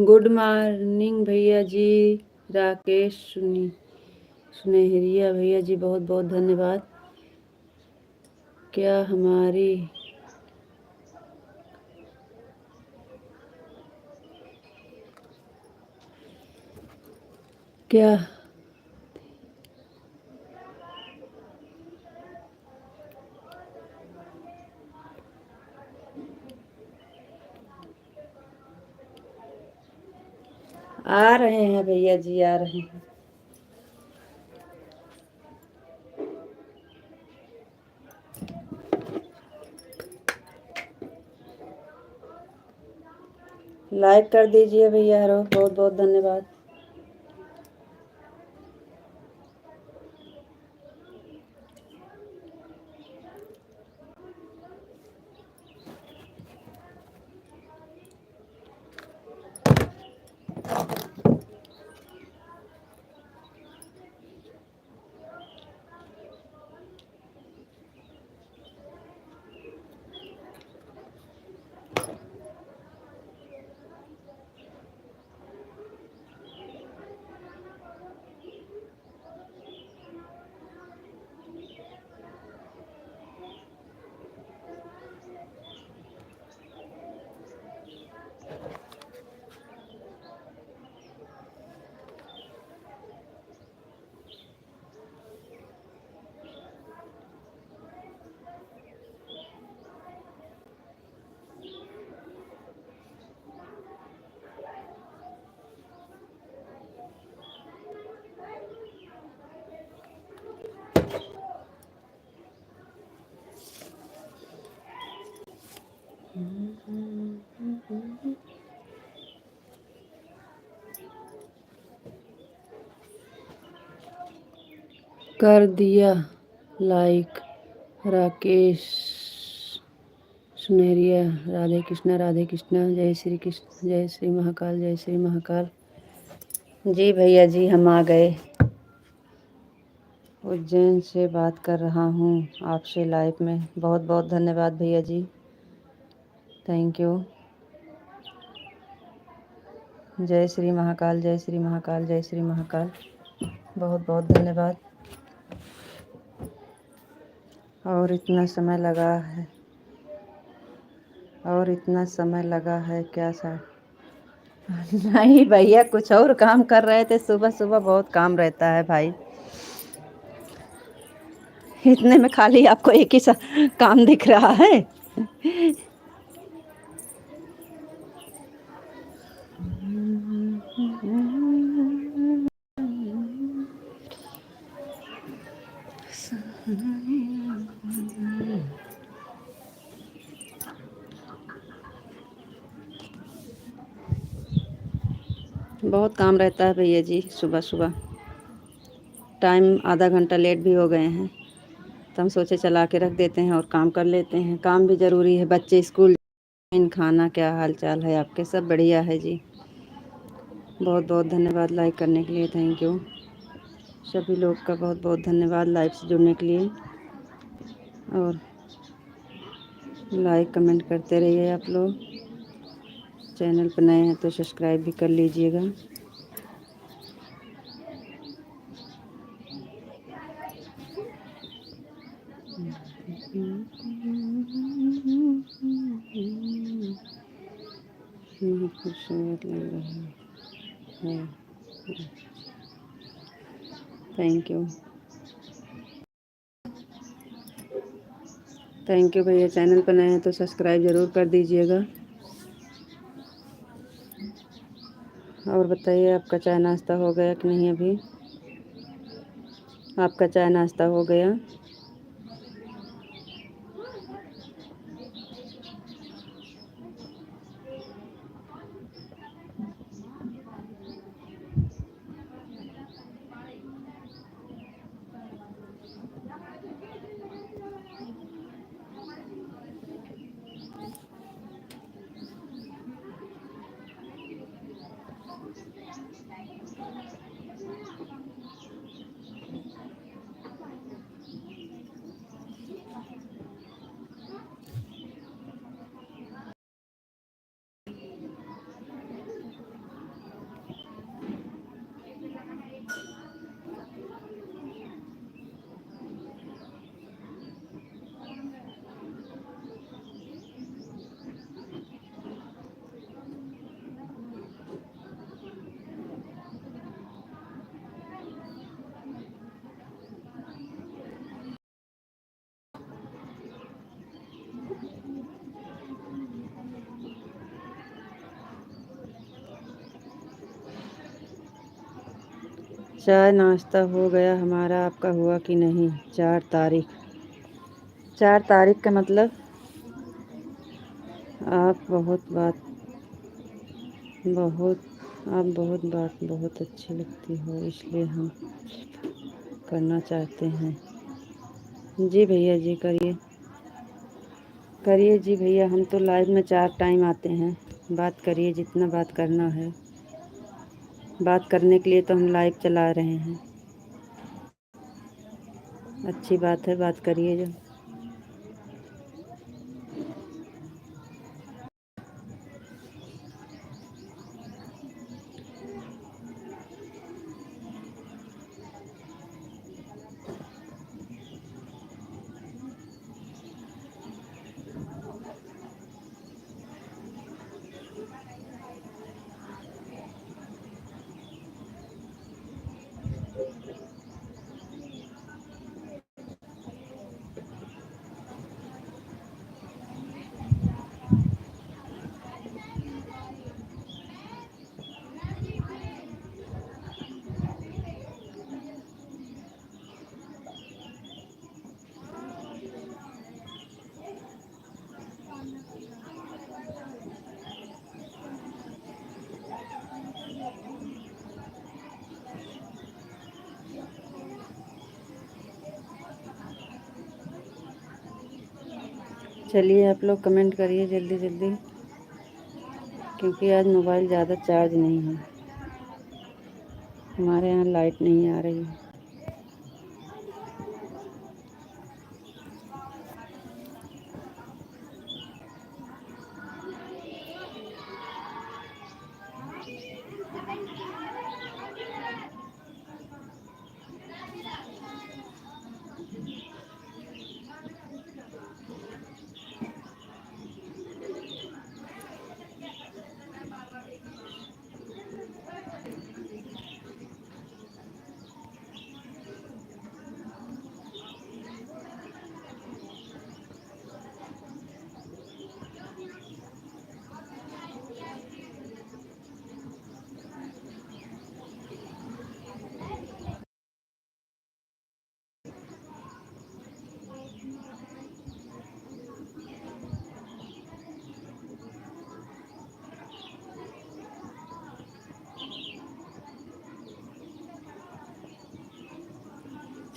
Good morning भैया जी। राकेश सुनेहरिया भैया जी, बहुत बहुत धन्यवाद। क्या हमारी क्या आ रहे हैं भैया जी, आ रहे हैं। लाइक कर दीजिए भैया, बहुत बहुत धन्यवाद। कर दिया लाइक राकेश सुनेहरिया। राधे कृष्णा, जय श्री कृष्ण, जय श्री महाकाल, जय श्री महाकाल। जी भैया जी, हम आ गए। उज्जैन से बात कर रहा हूँ आपसे लाइव में। बहुत बहुत धन्यवाद भैया जी, थैंक यू। जय श्री महाकाल, जय श्री महाकाल, जय श्री महाकाल। बहुत बहुत धन्यवाद। और इतना समय लगा है क्या सर? नहीं भैया, कुछ और काम कर रहे थे। सुबह सुबह बहुत काम रहता है भाई। इतने में खाली आपको एक ही काम दिख रहा है। बहुत काम रहता है भैया जी सुबह सुबह। टाइम आधा घंटा लेट भी हो गए हैं, तो हम सोचे चला के रख देते हैं और काम कर लेते हैं। काम भी ज़रूरी है, बच्चे स्कूल। खाना, क्या हाल चाल है आपके? सब बढ़िया है जी। बहुत बहुत धन्यवाद लाइक करने के लिए। थैंक यू सभी लोग का, बहुत बहुत धन्यवाद लाइव से जुड़ने के लिए। और लाइक कमेंट करते रहिए आप लोग। चैनल पर नए हैं तो सब्सक्राइब भी कर लीजिएगा। खूबसूरत लग रहा है। थैंक यू थैंक यू भैया। चैनल पर नए हैं तो सब्सक्राइब ज़रूर कर दीजिएगा। और बताइए, आपका चाय नाश्ता हो गया कि नहीं? अभी आपका चाय नाश्ता हो गया? चाय नाश्ता हो गया हमारा, आपका हुआ कि नहीं? 4 तारीख। 4 तारीख का मतलब आप बहुत आप बहुत बात बहुत अच्छी लगती हो, इसलिए हम करना चाहते हैं। जी भैया जी, करिए करिए जी भैया। हम तो लाइव में 4 टाइम आते हैं। बात करिए, जितना बात करना है। बात करने के लिए तो हम लाइव चला रहे हैं। अच्छी बात है, बात करिए जो। चलिए आप लोग कमेंट करिए जल्दी जल्दी, क्योंकि आज मोबाइल ज़्यादा चार्ज नहीं है। हमारे यहाँ लाइट नहीं आ रही है।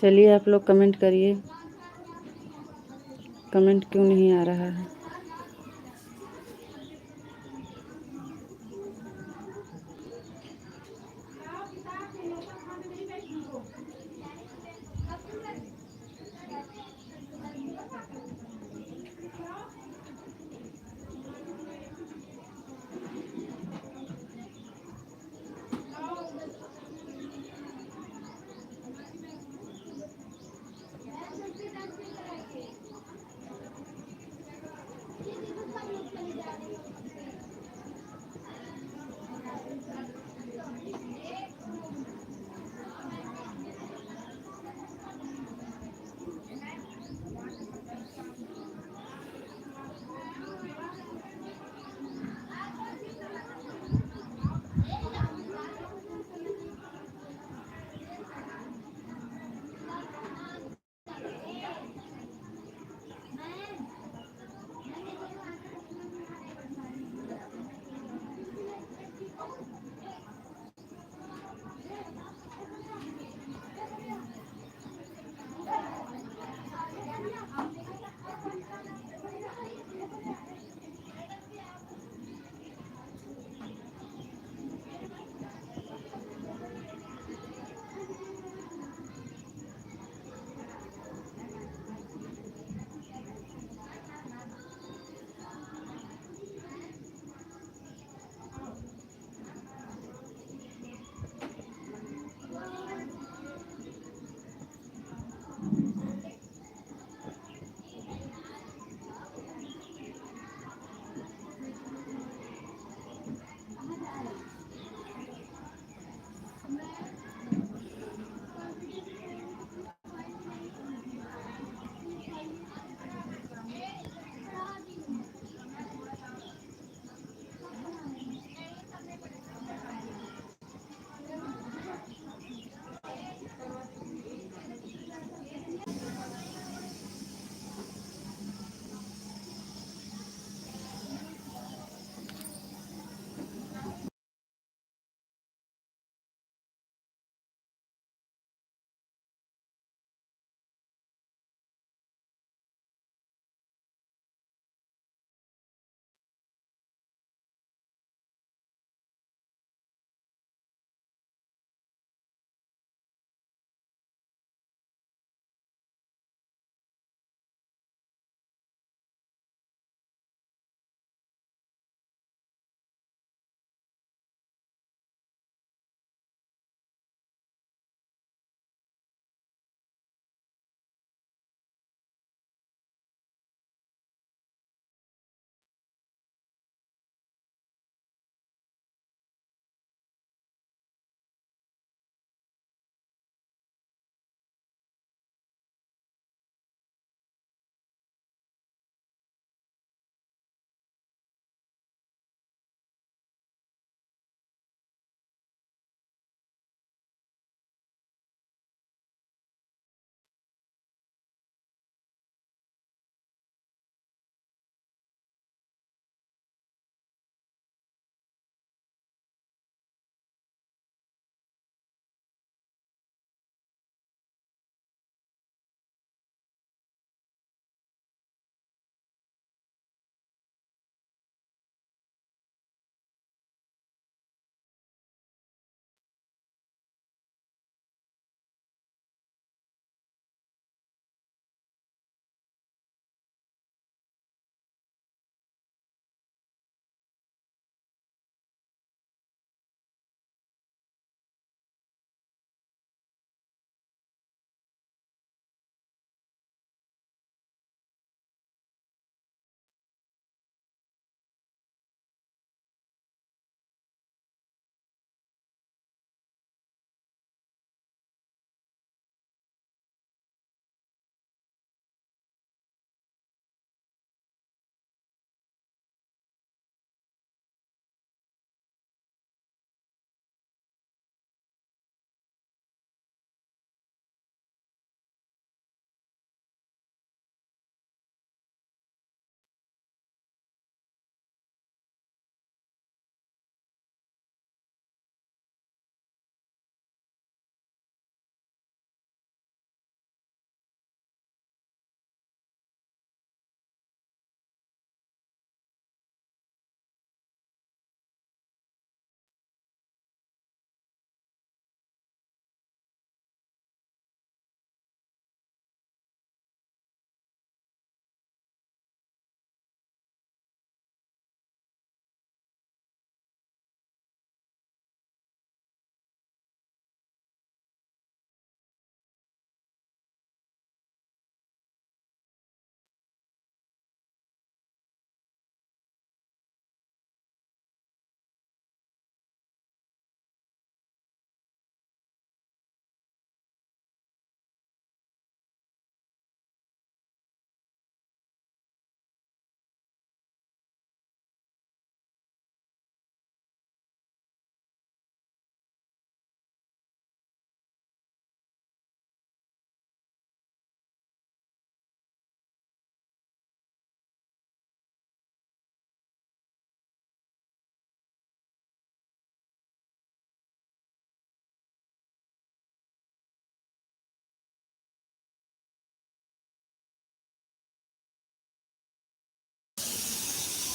चलिए आप लोग कमेंट करिए, कमेंट क्यों नहीं आ रहा है।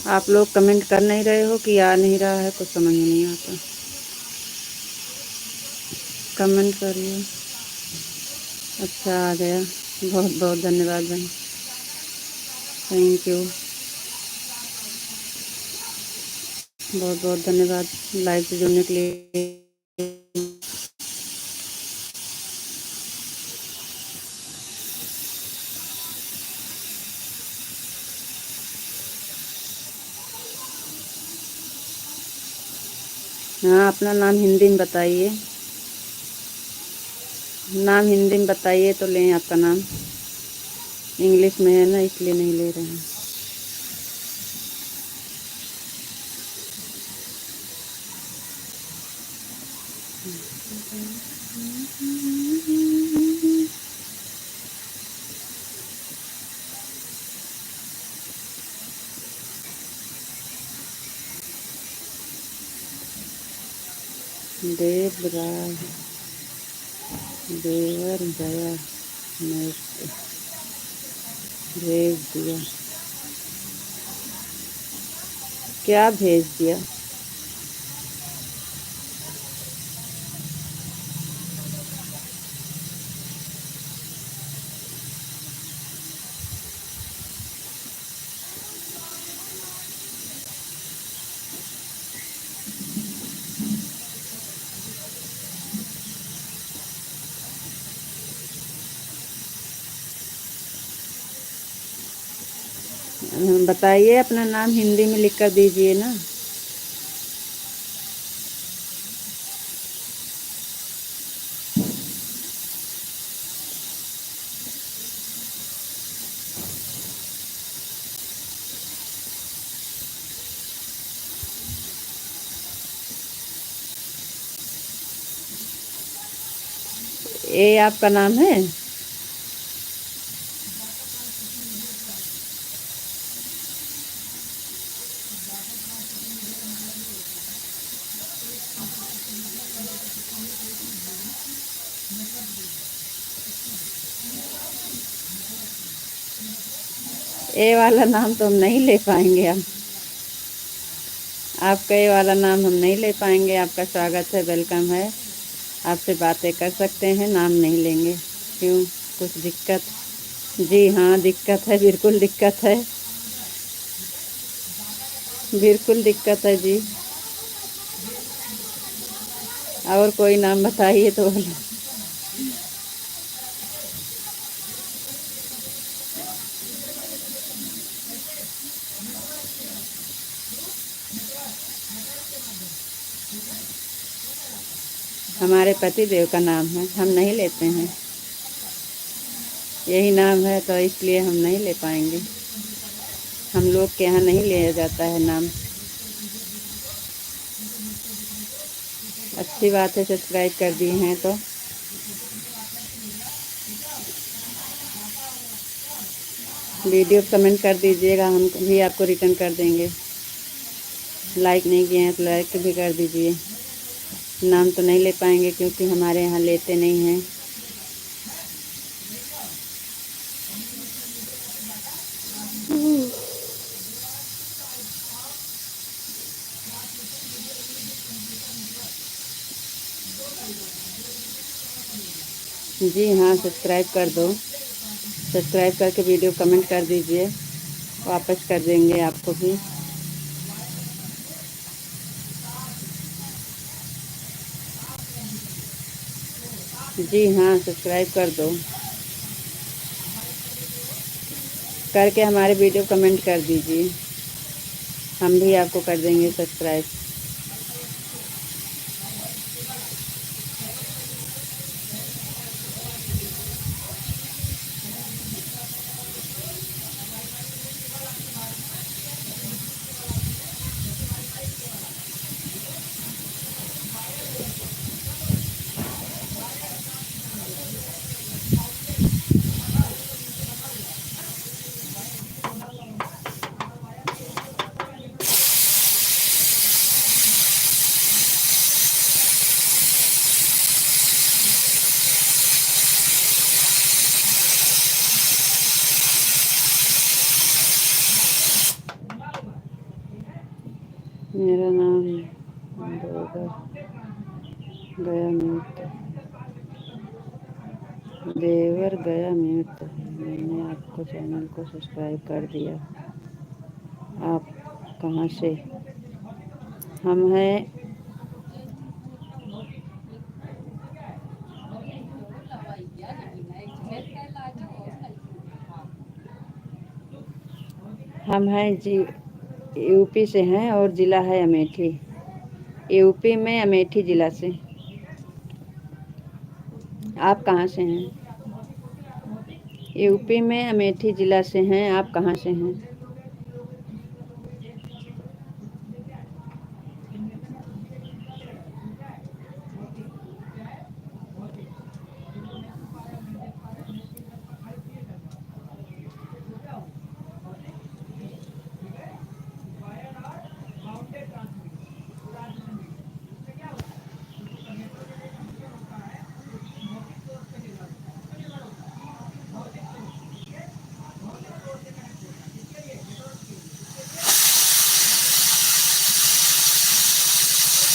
आप लोग कमेंट कर नहीं रहे हो कि आ नहीं रहा है, कुछ समझ में नहीं आता। कमेंट करिए। अच्छा आ गया, बहुत बहुत धन्यवाद बहन, थैंक यू, बहुत बहुत धन्यवाद लाइव से जुड़ने के लिए। हाँ, अपना नाम हिंदी में बताइए, नाम हिंदी में बताइए तो लें आपका नाम। इंग्लिश में है ना, इसलिए नहीं ले रहे हैं। देवराज देवर गया, नर्स भेज दिया। क्या भेज दिया? बताइए, अपना नाम हिंदी में लिख कर दीजिए ना। ए आपका नाम है? ए वाला नाम तो हम नहीं ले पाएंगे हम। आपका ए वाला नाम हम नहीं ले पाएंगे। आपका स्वागत है, वेलकम है, आपसे बातें कर सकते हैं, नाम नहीं लेंगे। क्यों, कुछ दिक्कत? जी हाँ, दिक्कत है, बिल्कुल दिक्कत है, बिल्कुल दिक्कत है जी। और कोई नाम बताइए तो बोलो। हमारे पति देव का नाम है, हम नहीं लेते हैं। यही नाम है तो इसलिए हम नहीं ले पाएंगे। हम लोग के यहाँ नहीं लिया जाता है नाम। अच्छी बात है, सब्सक्राइब कर दिए हैं तो। वीडियो कमेंट कर दीजिएगा, हम भी आपको रिटर्न कर देंगे। लाइक नहीं किए हैं तो लाइक भी कर दीजिए। नाम तो नहीं ले पाएंगे क्योंकि हमारे यहाँ लेते नहीं हैं। जी हाँ, सब्सक्राइब कर दो। सब्सक्राइब करके वीडियो कमेंट कर दीजिए, वापस कर देंगे आपको भी। जी हाँ, सब्सक्राइब कर दो, करके हमारे वीडियो कमेंट कर दीजिए, हम भी आपको कर देंगे सब्सक्राइब। गया म्यूट। देवर गया म्यूट। मैंने आपको चैनल को सब्सक्राइब कर दिया। आप कहाँ से? हम हैं जी, यूपी से हैं और ज़िला है अमेठी। यूपी में अमेठी ज़िला से। आप कहाँ से हैं? यूपी में अमेठी ज़िला से हैं। आप कहाँ से हैं?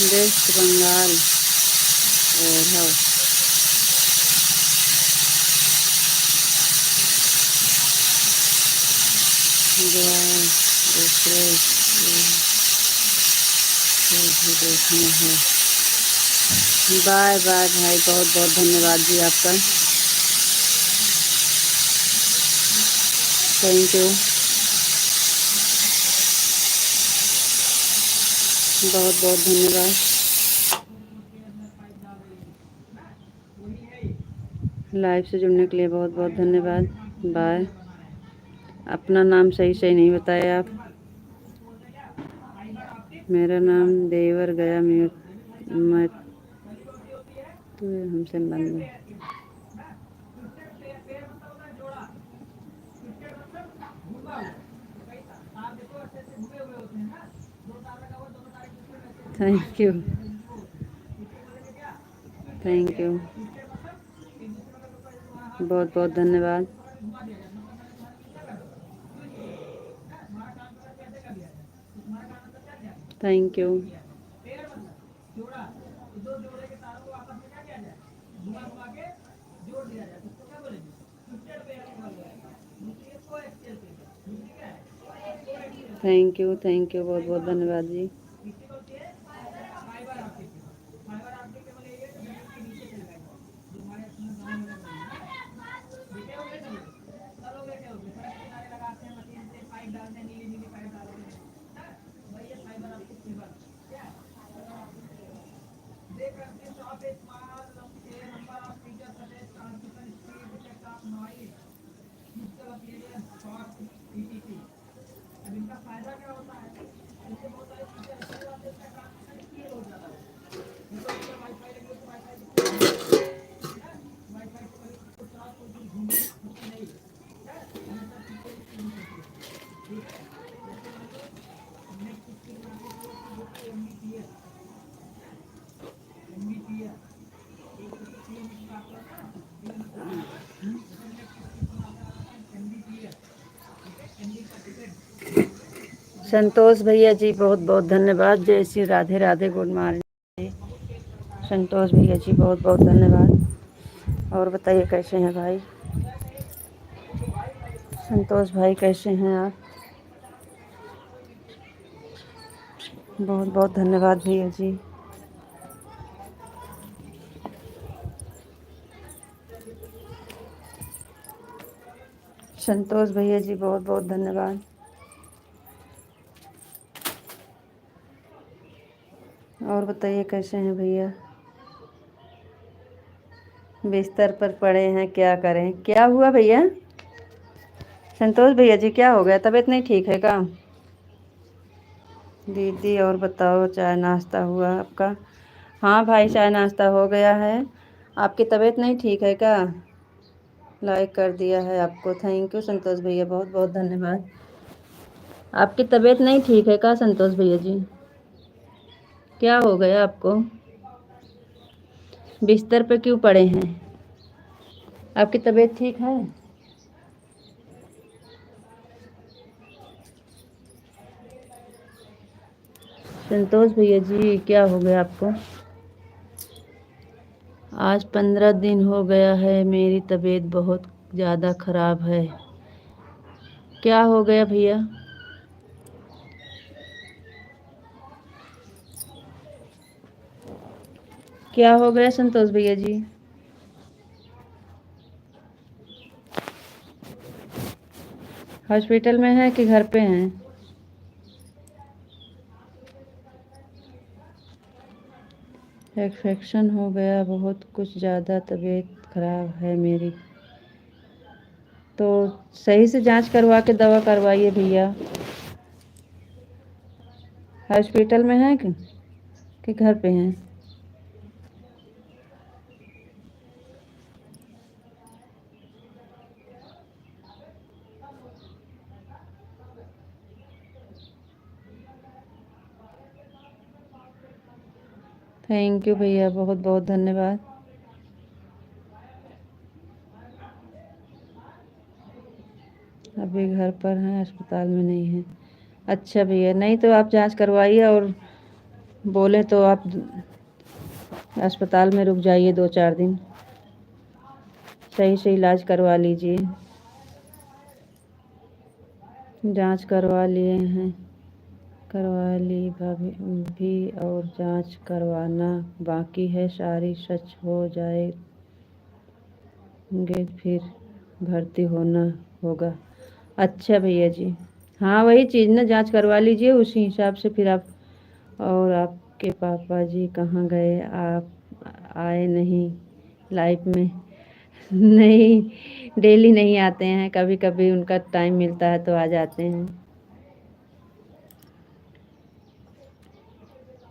वेस्ट बंगाल। ओढ़ा। दूसरे देखना है। बाय बाय भाई, बहुत बहुत धन्यवाद जी आपका। थैंक यू, बहुत बहुत धन्यवाद। लाइव से जुड़ने के लिए बहुत बहुत धन्यवाद। बाय। अपना नाम सही सही नहीं बताया आप। मेरा नाम देवर गया मैं तो हमसे बंद। थैंक यू, थैंक यू, बहुत बहुत धन्यवाद। Thank you. थैंक यू, बहुत बहुत धन्यवाद जी। संतोष भैया जी बहुत बहुत धन्यवाद। जय श्री राधे राधे, गुड मॉर्निंग। संतोष भैया जी बहुत बहुत धन्यवाद। और बताइए कैसे हैं भाई? संतोष भाई कैसे हैं आप? बहुत बहुत धन्यवाद भैया जी। संतोष भैया जी बहुत बहुत धन्यवाद। और बताइए कैसे हैं भैया? बिस्तर पर पड़े हैं, क्या करें? क्या हुआ भैया? संतोष भैया जी क्या हो गया? तबीयत नहीं ठीक है क्या? दीदी और बताओ, चाय नाश्ता हुआ आपका? हाँ भाई, चाय नाश्ता हो गया है। आपकी तबीयत नहीं ठीक है क्या? लाइक कर दिया है आपको। थैंक यू संतोष भैया, बहुत बहुत धन्यवाद। आपकी तबीयत नहीं ठीक है क्या संतोष भैया जी? क्या हो गया आपको? बिस्तर पे क्यों पड़े हैं? आपकी तबीयत ठीक है? संतोष भैया जी क्या हो गया आपको? आज 15 दिन हो गया है, मेरी तबीयत बहुत ज़्यादा ख़राब है। क्या हो गया भैया? क्या हो गया संतोष भैया जी? हॉस्पिटल में हैं कि घर पे हैं? इन्फेक्शन हो गया बहुत, कुछ ज़्यादा तबीयत ख़राब है मेरी। तो सही से जांच करवा के दवा करवाइए भैया। हॉस्पिटल में हैं कि घर पे हैं? थैंक यू भैया, बहुत बहुत धन्यवाद। अभी घर पर हैं, अस्पताल में नहीं हैं। अच्छा भैया, नहीं तो आप जांच करवाइए और बोले तो आप अस्पताल में रुक जाइए 2-4 दिन, सही से इलाज करवा लीजिए। जांच करवा लिए हैं, करवा ली भाभी भी, और जांच करवाना बाकी है। सारी सच हो जाएंगे फिर भर्ती होना होगा। अच्छा भैया जी, हाँ वही चीज़ ना, जांच करवा लीजिए उसी हिसाब से फिर आप। और आपके पापा जी कहाँ गए? आप आए नहीं लाइफ में? नहीं, डेली नहीं आते हैं, कभी कभी उनका टाइम मिलता है तो आ जाते हैं।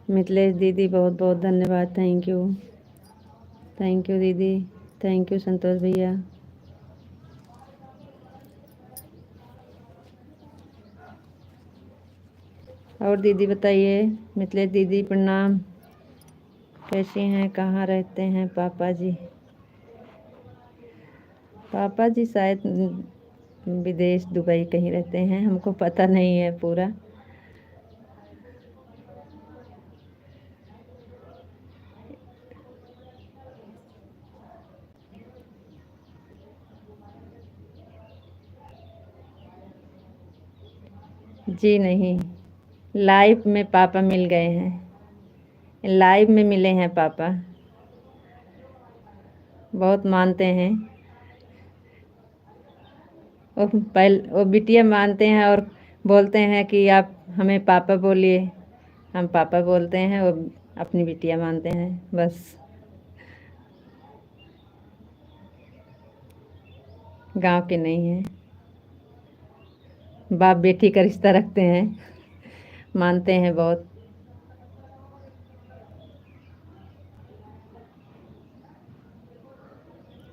मिथिलेश दीदी बहुत बहुत धन्यवाद, थैंक यू। थैंक यू दीदी, थैंक यू संतोष भैया। और दीदी बताइए, मिथिलेश दीदी प्रणाम। कैसी हैं? कहाँ रहते हैं पापा जी? पापा जी शायद विदेश, दुबई कहीं रहते हैं, हमको पता नहीं है पूरा। जी नहीं, लाइफ में पापा मिल गए हैं, लाइव में मिले हैं पापा। बहुत मानते हैं वो बिटिया मानते हैं और बोलते हैं कि आप हमें पापा बोलिए। हम पापा बोलते हैं, वो अपनी बिटिया मानते हैं बस। गांव के नहीं हैं, बाप बेटी का रिश्ता रखते हैं, मानते हैं बहुत।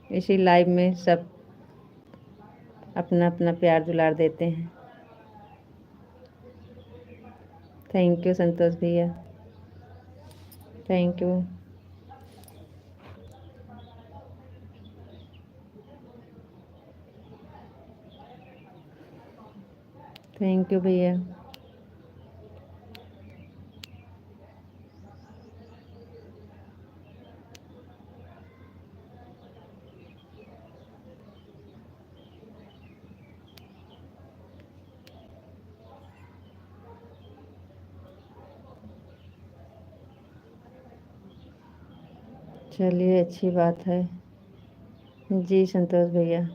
इसी लाइफ में सब अपना अपना प्यार दुलार देते हैं। थैंक यू संतोष भैया, थैंक यू। थैंक यू भैया। चलिए अच्छी बात है। जी संतोष भैया।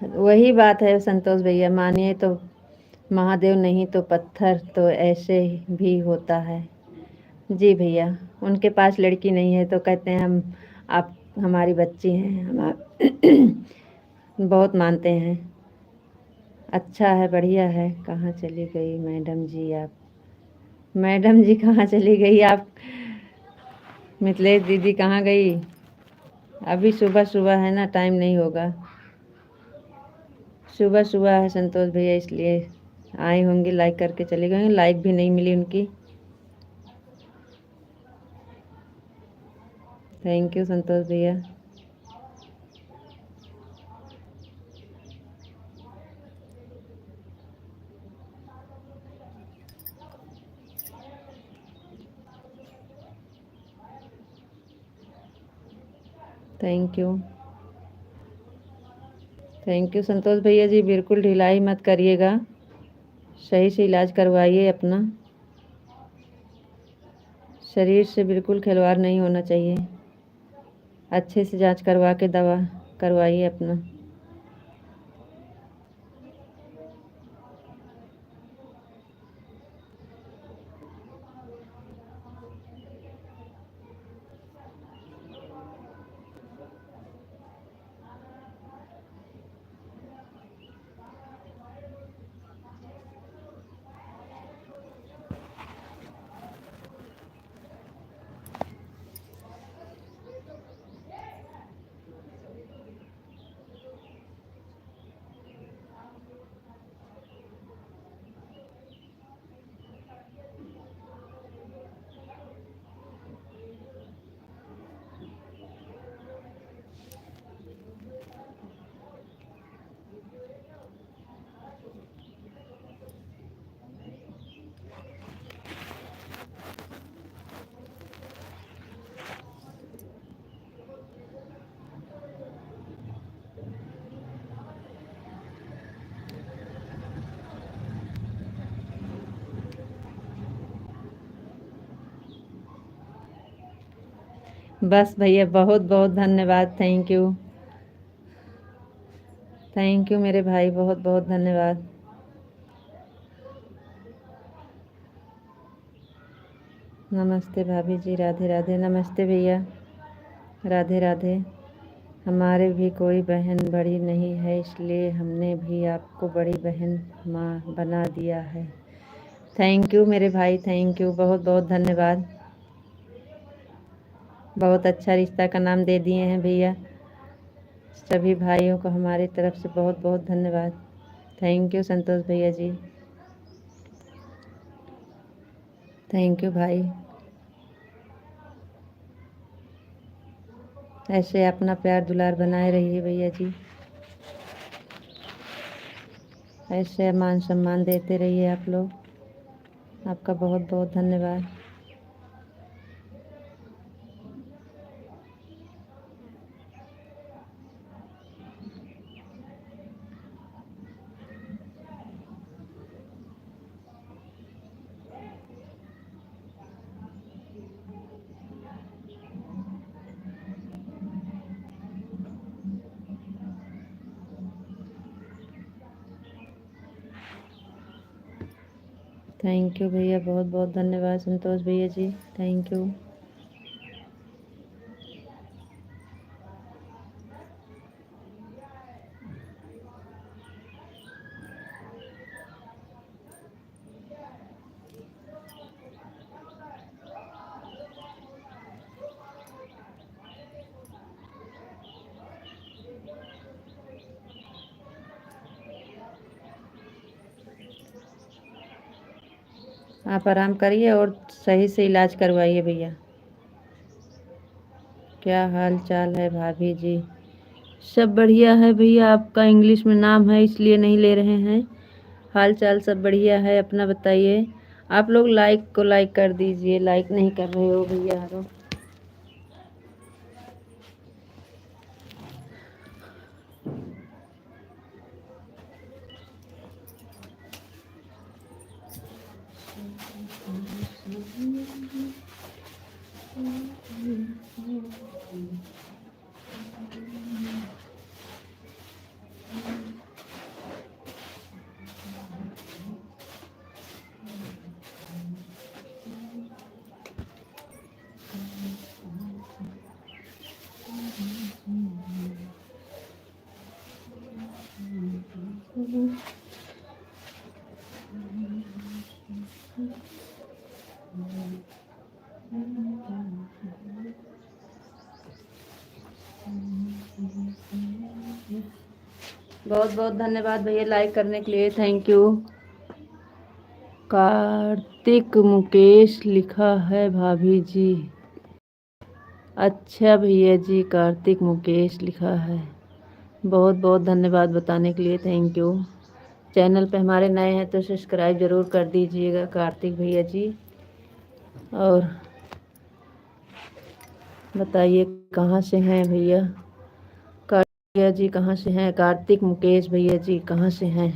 वही बात है संतोष भैया, मानिए तो महादेव, नहीं तो पत्थर, तो ऐसे भी होता है। जी भैया, उनके पास लड़की नहीं है तो कहते हैं हम, आप हमारी बच्ची हैं, हम बहुत मानते हैं। अच्छा है, बढ़िया है। कहाँ चली गई मैडम जी आप? मैडम जी कहाँ चली गई आप? मिथिलेश दीदी कहाँ गई? अभी सुबह सुबह है ना, टाइम नहीं होगा। सुबह सुबह है संतोष भैया, इसलिए आई होंगी, लाइक करके चली गई, लाइक भी नहीं मिली उनकी। थैंक यू संतोष भैया। थैंक यू, थैंक यू संतोष भैया जी। बिल्कुल ढिलाई मत करिएगा, सही से इलाज करवाइए अपना। शरीर से बिल्कुल खिलवाड़ नहीं होना चाहिए। अच्छे से जांच करवा के दवा करवाइए अपना। बस भैया, बहुत बहुत धन्यवाद। थैंक यू, थैंक यू मेरे भाई, बहुत बहुत धन्यवाद। नमस्ते भाभी जी, राधे राधे। नमस्ते भैया, राधे राधे। हमारे भी कोई बहन बड़ी नहीं है, इसलिए हमने भी आपको बड़ी बहन माँ बना दिया है। थैंक यू मेरे भाई, थैंक यू, बहुत बहुत धन्यवाद। बहुत अच्छा रिश्ता का नाम दे दिए हैं भैया। सभी भाइयों को हमारी तरफ से बहुत बहुत धन्यवाद। थैंक यू संतोष भैया जी, थैंक यू भाई। ऐसे अपना प्यार दुलार बनाए रहिए भैया जी, ऐसे मान सम्मान देते रहिए आप लोग। आपका बहुत बहुत धन्यवाद। थैंक यू भैया, बहुत बहुत धन्यवाद संतोष भैया जी, थैंक यू। आप आराम करिए और सही से इलाज करवाइए भैया। क्या हाल चाल है भाभी जी? सब बढ़िया है भैया, आपका इंग्लिश में नाम है इसलिए नहीं ले रहे हैं। हाल चाल सब बढ़िया है, अपना बताइए। आप लोग लाइक को लाइक कर दीजिए, लाइक नहीं कर रहे हो भैया लोग। बहुत बहुत धन्यवाद भैया लाइक करने के लिए, थैंक यू। कार्तिक मुकेश लिखा है भाभी जी। अच्छा भैया जी, कार्तिक मुकेश लिखा है। बहुत बहुत धन्यवाद बताने के लिए, थैंक यू। चैनल पे हमारे नए हैं तो सब्सक्राइब ज़रूर कर दीजिएगा कार्तिक भैया जी। और बताइए कहाँ से हैं भैया? कार्तिक भैया जी कहाँ से हैं? कार्तिक मुकेश भैया जी कहाँ से हैं?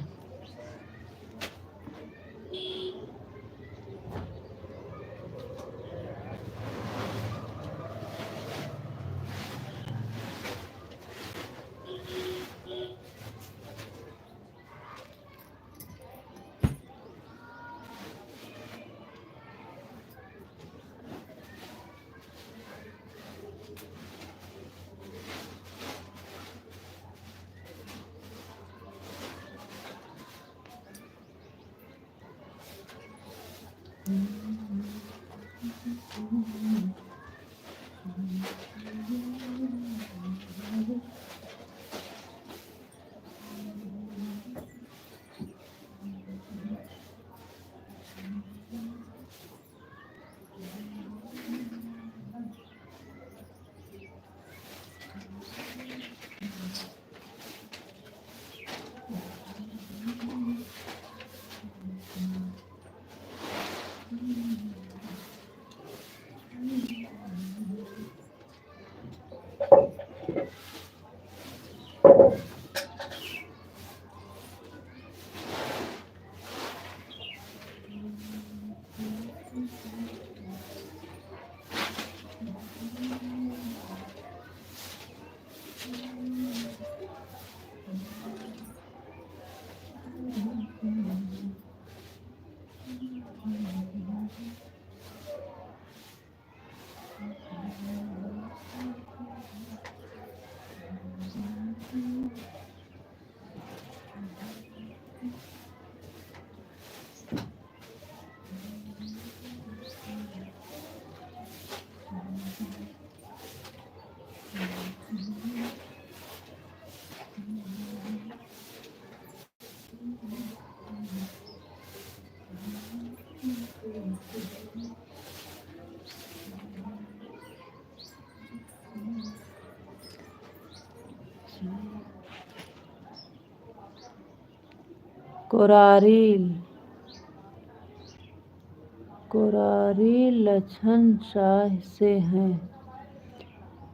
कोरारी लछन शाह से हैं।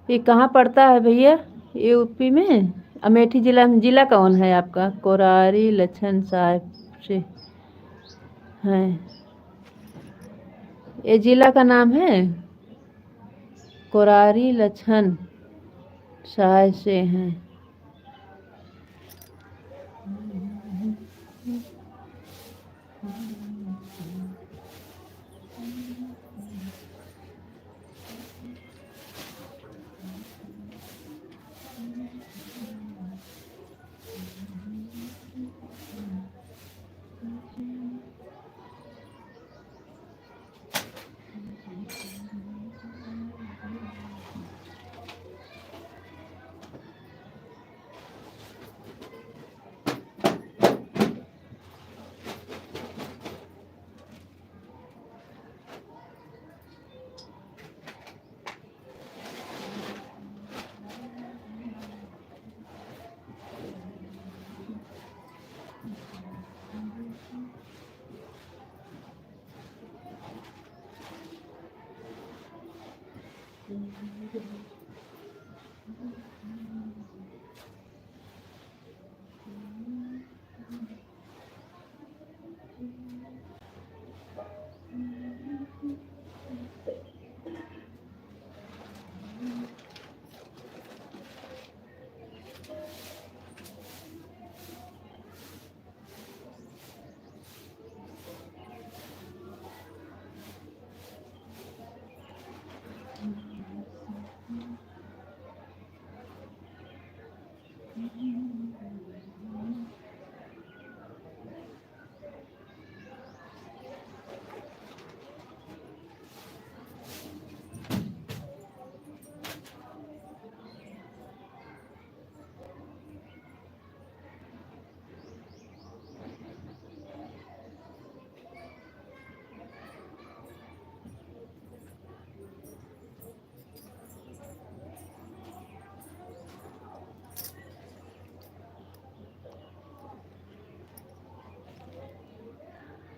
ये कहाँ पड़ता है भैया? ये यूपी में अमेठी जिला में। जिला कौन है आपका? कोरारी लछन साहब से हैं। ये जिला का नाम है कोरारी लछन शाह से हैं।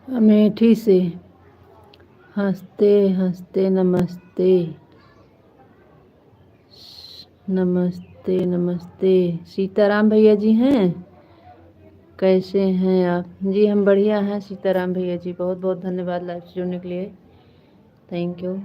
अमेठी से हंसते हंसते नमस्ते। नमस्ते नमस्ते। सीताराम भैया जी हैं? कैसे हैं आप जी? हम बढ़िया हैं सीताराम भैया जी। बहुत बहुत धन्यवाद लाइव से जुड़ने के लिए। Thank you.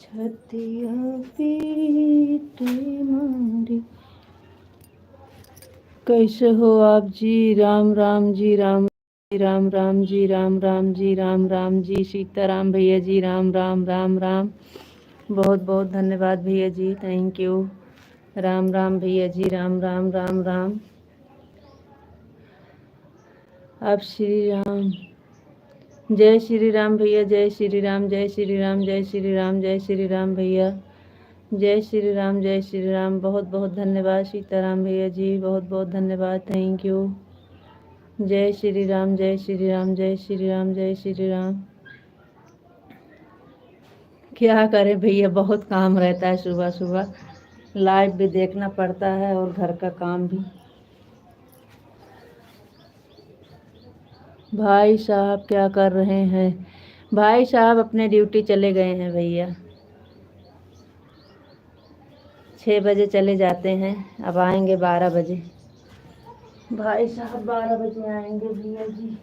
छतिया पीटे मारी। कैसे हो आप जी? राम राम जी। राम राम राम जी। राम राम जी। राम राम जी। सीताराम भैया जी। राम राम राम राम। बहुत बहुत धन्यवाद भैया जी। Thank you. राम राम भैया जी। राम राम राम राम। आप श्री राम। जय श्री राम भैया। जय श्री राम। जय श्री राम। जय श्री राम। जय श्री राम भैया। जय श्री राम। जय श्री राम। बहुत बहुत धन्यवाद सीताराम भैया जी। बहुत बहुत धन्यवाद। Thank you. जय श्री राम। जय श्री राम। जय श्री राम। जय श्री राम। क्या करें भैया, बहुत काम रहता है सुबह सुबह। लाइव भी देखना पड़ता है और घर का काम भी। भाई साहब क्या कर रहे हैं? भाई साहब अपने ड्यूटी चले गए हैं भैया। 6 बजे चले जाते हैं, अब आएंगे 12 बजे। भाई साहब 12 बजे आएंगे भैया जी।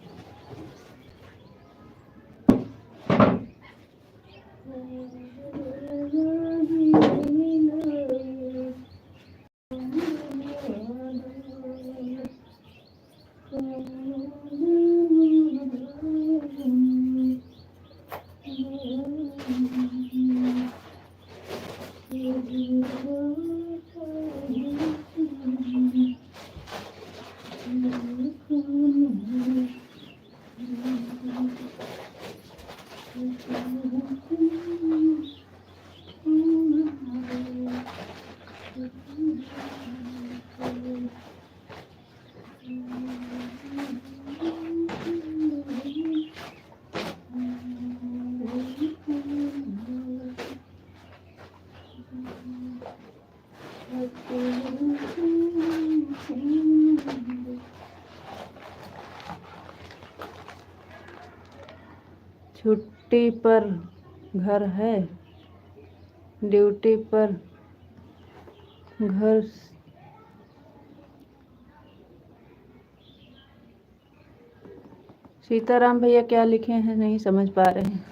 छुट्टी पर घर है, ड्यूटी पर घर सीताराम भैया क्या लिखे हैं नहीं समझ पा रहे हैं।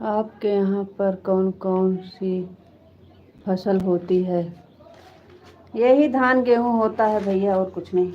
आपके यहाँ पर कौन कौन सी फसल होती है? यही धान गेहूँ होता है भैया और कुछ नहीं।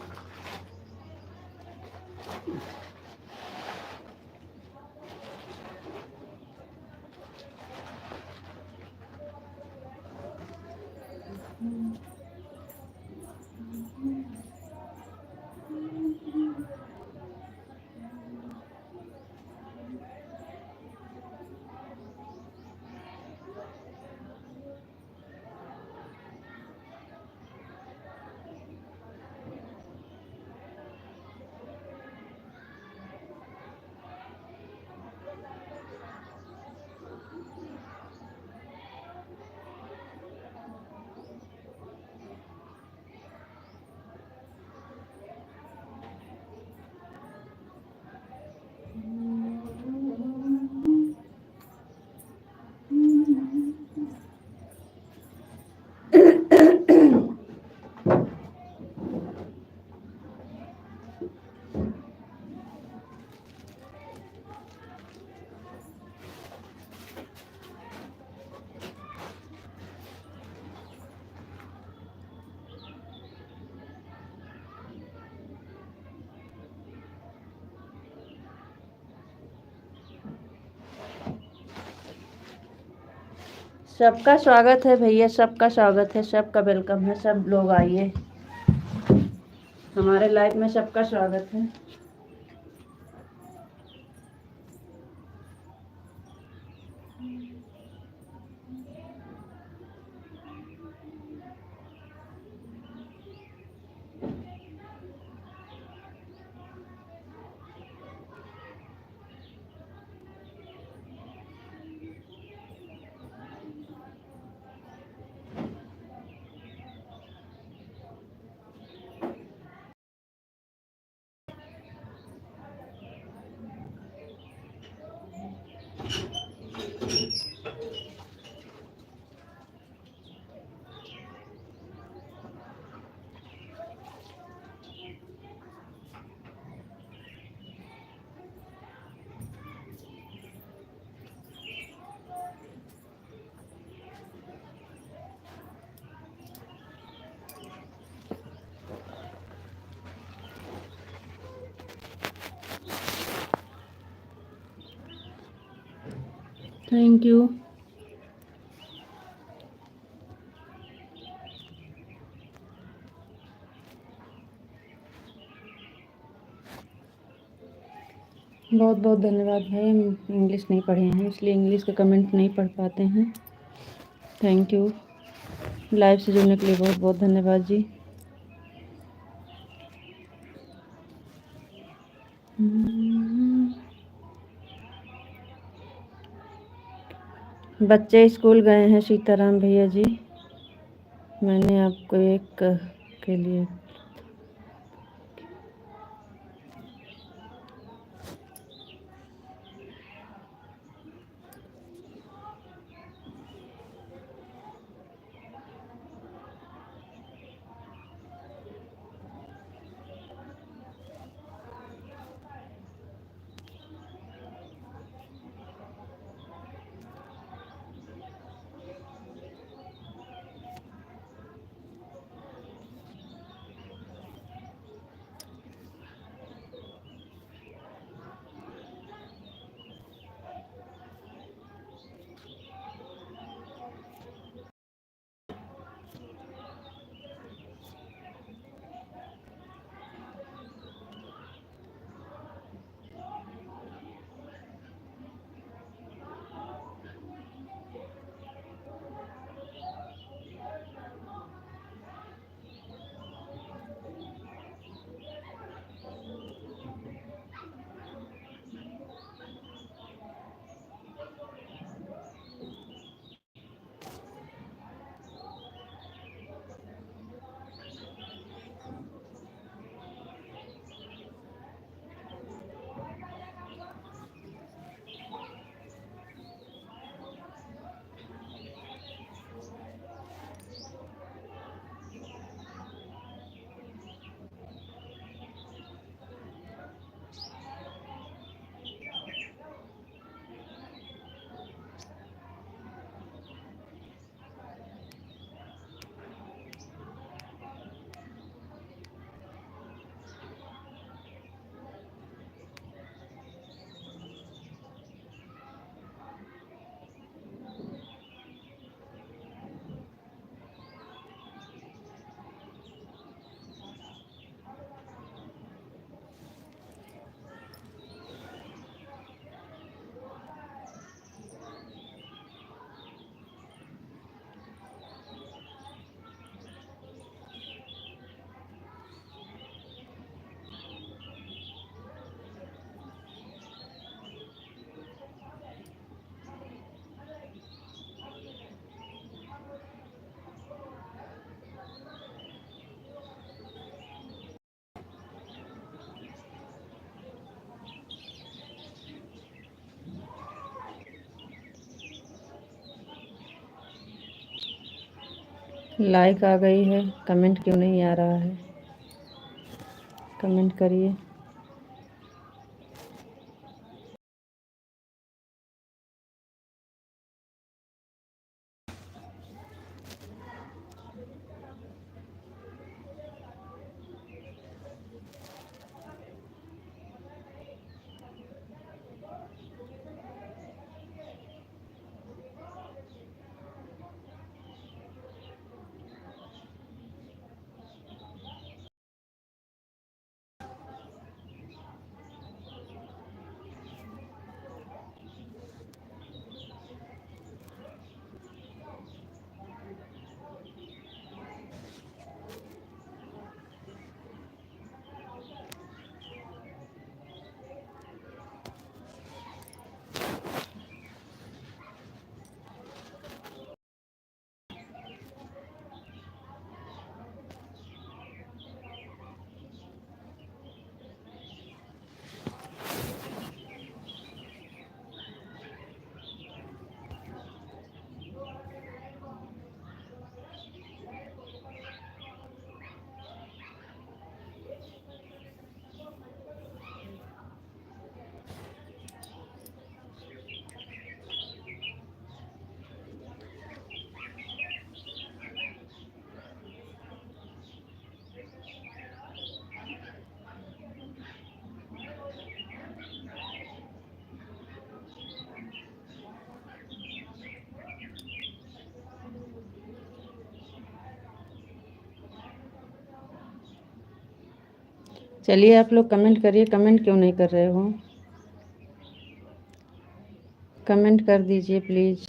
सबका स्वागत है भैया, सबका स्वागत है, सबका वेलकम है। सब लोग आइए, हमारे लाइफ में सबका स्वागत है। Thank you. बहुत बहुत धन्यवाद भाई। हम इंग्लिश नहीं पढ़े हैं इसलिए इंग्लिश का कमेंट नहीं पढ़ पाते हैं। Thank you. लाइव से जुड़ने के लिए बहुत बहुत धन्यवाद जी। बच्चे स्कूल गए हैं सीताराम भैया जी। मैंने आपको एक के लिए लाइक आ गई है, कमेंट क्यों नहीं आ रहा है? कमेंट करिए। चलिए आप लोग कमेंट करिए, कमेंट क्यों नहीं कर रहे हो? कमेंट कर दीजिए प्लीज़।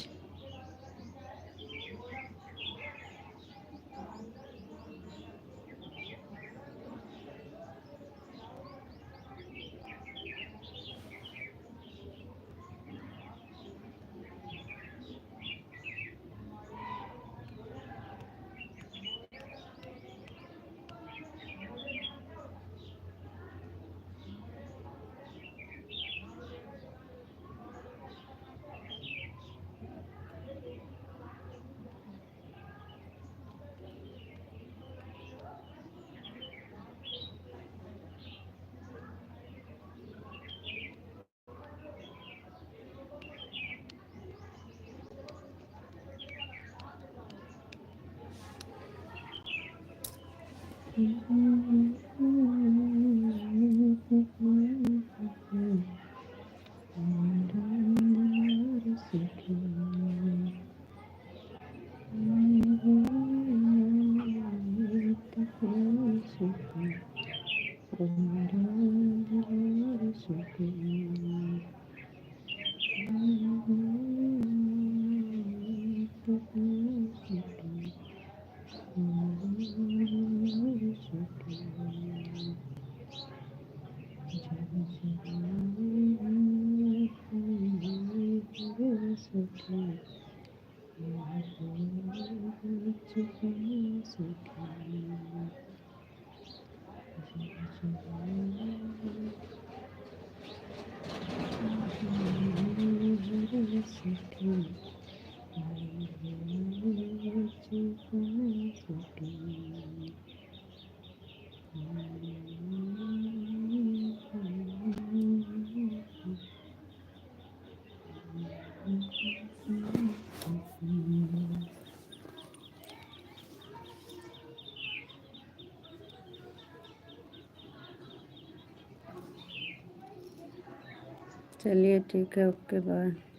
चलिए ठीक है, ओके बाय।